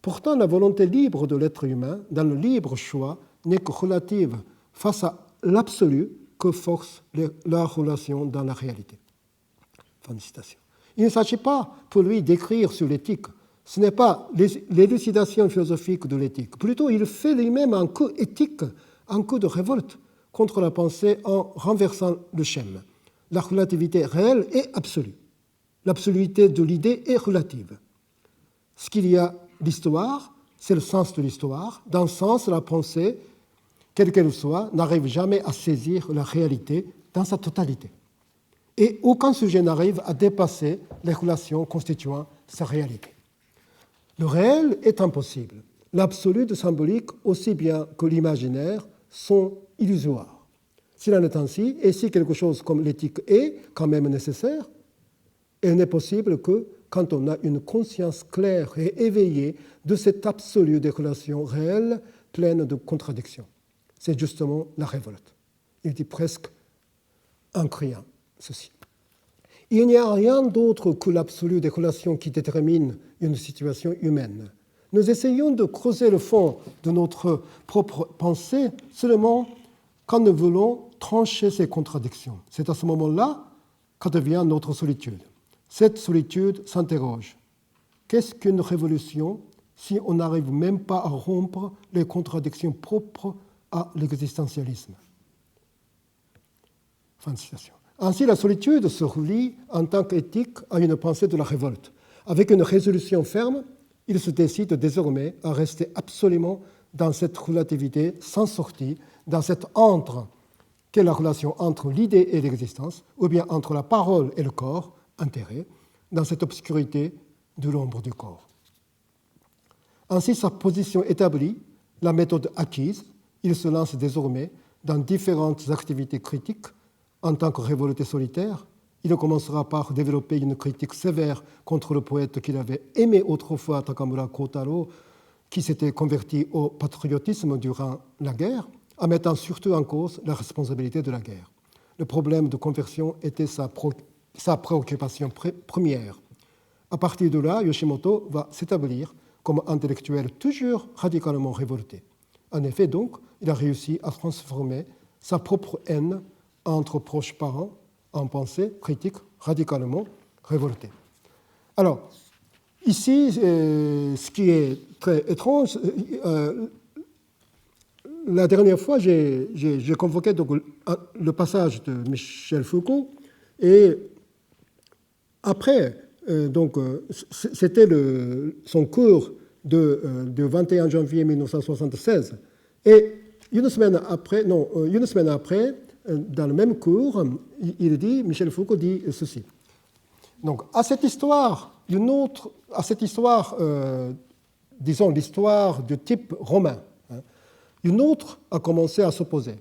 Pourtant, la volonté libre de l'être humain, dans le libre choix, n'est que relative face à l'absolu que force la relation dans la réalité. » Fin de citation. Il ne s'agit pas pour lui d'écrire sur l'éthique. Ce n'est pas l'élucidation philosophique de l'éthique. Plutôt, il fait lui-même un coup éthique, un coup de révolte contre la pensée en renversant le schème. La relativité réelle est absolue. L'absoluité de l'idée est relative. Ce qu'il y a l'histoire, c'est le sens de l'histoire. Dans ce sens, la pensée, quelle qu'elle soit, n'arrive jamais à saisir la réalité dans sa totalité. Et aucun sujet n'arrive à dépasser les relations constituant sa réalité. Le réel est impossible. L'absolu de symbolique, aussi bien que l'imaginaire, sont illusoires. S'il en est ainsi, et si quelque chose comme l'éthique est quand même nécessaire, elle n'est possible que quand on a une conscience claire et éveillée de cet absolu des relations réelles pleines de contradictions. C'est justement la révolte. Il dit presque en criant ceci. Il n'y a rien d'autre que l'absolu des relations qui détermine une situation humaine. Nous essayons de creuser le fond de notre propre pensée seulement quand nous voulons trancher ces contradictions. C'est à ce moment-là qu'advient notre solitude. Cette solitude s'interroge. Qu'est-ce qu'une révolution si on n'arrive même pas à rompre les contradictions propres à l'existentialisme? Fin de citation. Ainsi, la solitude se relie en tant qu'éthique à une pensée de la révolte. Avec une résolution ferme, il se décide désormais à rester absolument dans cette relativité sans sortie, dans cette entre, qu'est la relation entre l'idée et l'existence, ou bien entre la parole et le corps, enterré, dans cette obscurité de l'ombre du corps. Ainsi, sa position établie, la méthode acquise, il se lance désormais dans différentes activités critiques. En tant que révolté solitaire, il commencera par développer une critique sévère contre le poète qu'il avait aimé autrefois, Takamura Kotaro, qui s'était converti au patriotisme durant la guerre, en mettant surtout en cause la responsabilité de la guerre. Le problème de conversion était sa préoccupation première. À partir de là, Yoshimoto va s'établir comme intellectuel toujours radicalement révolté. En effet, donc, il a réussi à transformer sa propre haine entre proches parents en pensée critique radicalement révoltée. Alors, ici, ce qui est très étrange, la dernière fois, j'ai convoqué donc, le passage de Michel Foucault, et après, c'était son cours de 21 janvier 1976, et une semaine après, dans le même cours, Michel Foucault dit ceci. Donc, à cette histoire, disons l'histoire de type romain, une autre a commencé à s'opposer.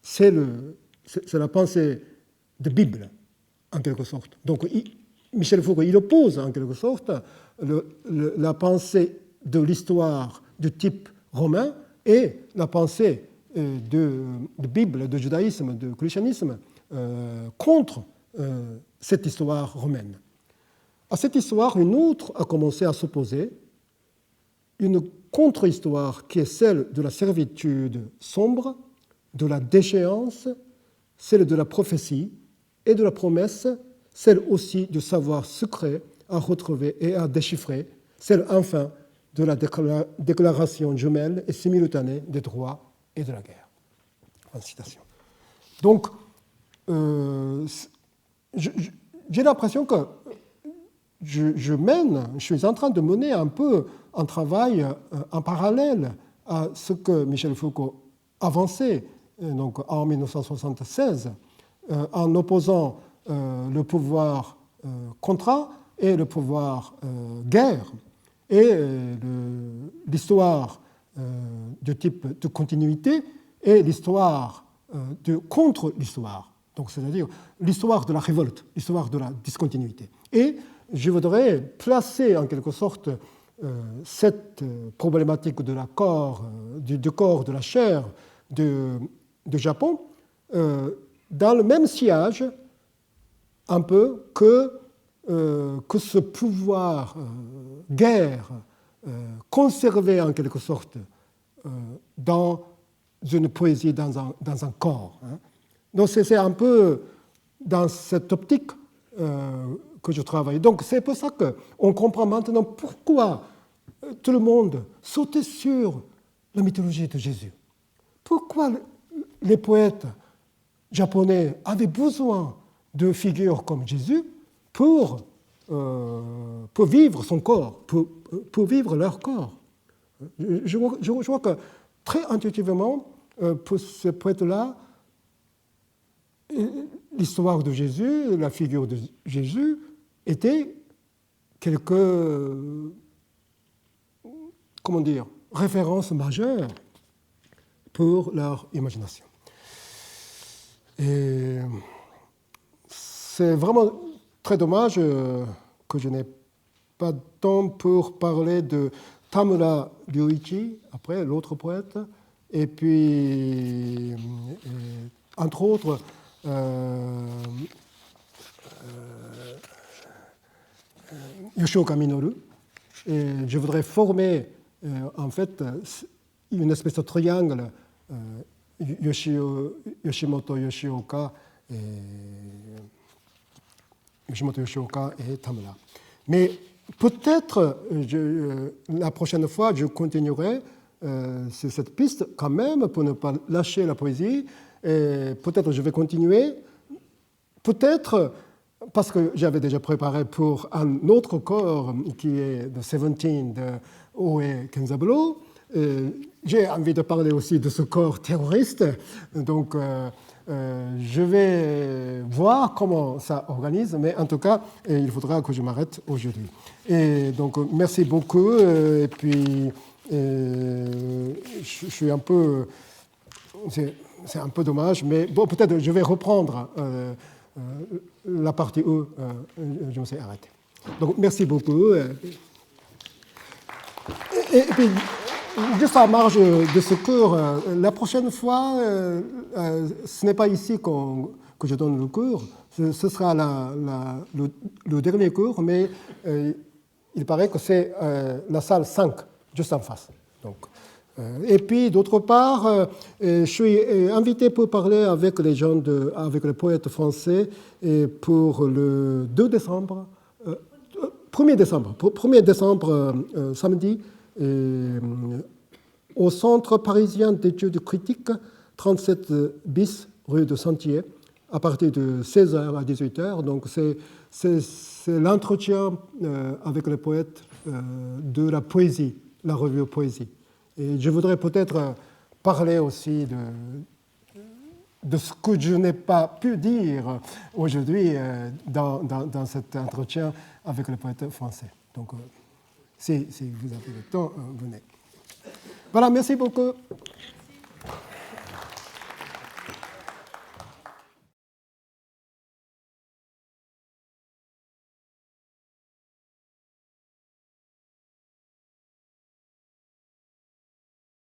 C'est la pensée de Bible, en quelque sorte. Donc, Michel Foucault, il oppose en quelque sorte la pensée de l'histoire de type romain et la pensée de Bible, de judaïsme, de christianisme contre cette histoire romaine. À cette histoire, une autre a commencé à s'opposer, une contre-histoire qui est celle de la servitude sombre, de la déchéance, celle de la prophétie et de la promesse, celle aussi du savoir secret à retrouver et à déchiffrer, celle enfin de la déclaration jumelle et simultanée des droits et de la guerre. En citation. Donc, j'ai l'impression que je suis en train de mener un peu un travail en parallèle à ce que Michel Foucault avançait donc, en 1976 en opposant le pouvoir contrat et le pouvoir guerre et l'histoire de type de continuité et l'histoire de contre-l'histoire, donc c'est-à-dire l'histoire de la révolte, l'histoire de la discontinuité. Et je voudrais placer en quelque sorte cette problématique de la corps, du corps, de la chair de Japon dans le même sillage un peu que ce pouvoir guerre conservé en quelque sorte dans une poésie, dans un corps. Donc c'est un peu dans cette optique que je travaille. Donc c'est pour ça qu'on comprend maintenant pourquoi tout le monde sautait sur la mythologie de Jésus. Pourquoi les poètes japonais avaient besoin de figures comme Jésus pour pour vivre son corps, pour vivre leur corps. Je vois que très intuitivement, pour ce poète-là, l'histoire de Jésus, la figure de Jésus, était quelques, comment dire, références majeures pour leur imagination. Et c'est vraiment très dommage que je n'ai pas de temps pour parler de Tamura Ryuichi, après l'autre poète, et puis, entre autres, Yoshioka Minoru. Et je voudrais former, en fait, une espèce de triangle Yoshimoto Yoshioka et Tamura. Mais peut-être la prochaine fois, je continuerai sur cette piste quand même pour ne pas lâcher la poésie. Et peut-être je vais continuer. Peut-être parce que j'avais déjà préparé pour un autre corps qui est The 17 de Oe Kenzaburo. J'ai envie de parler aussi de ce corps terroriste. Donc, je vais voir comment ça organise, mais en tout cas, il faudra que je m'arrête aujourd'hui. Et donc, merci beaucoup. Et puis, je suis un peu... C'est un peu dommage, mais bon, peut-être je vais reprendre la partie où je me suis arrêté. Donc, merci beaucoup. Et puis, juste à marge de ce cours, la prochaine fois, ce n'est pas ici que je donne le cours, ce sera le dernier cours, mais il paraît que c'est la salle 5, juste en face. Donc, et puis, d'autre part, je suis invité pour parler avec les gens, avec les poètes français, et pour le 2 décembre, 1er décembre, samedi, au Centre parisien d'études critiques, 37 bis, rue de Sentier, à partir de 16h à 18h. Donc, c'est l'entretien avec les poètes de la poésie, la revue Poésie. Et je voudrais peut-être parler aussi de ce que je n'ai pas pu dire aujourd'hui dans cet entretien avec les poètes français. Donc, si vous avez le temps, venez. Voilà, merci beaucoup.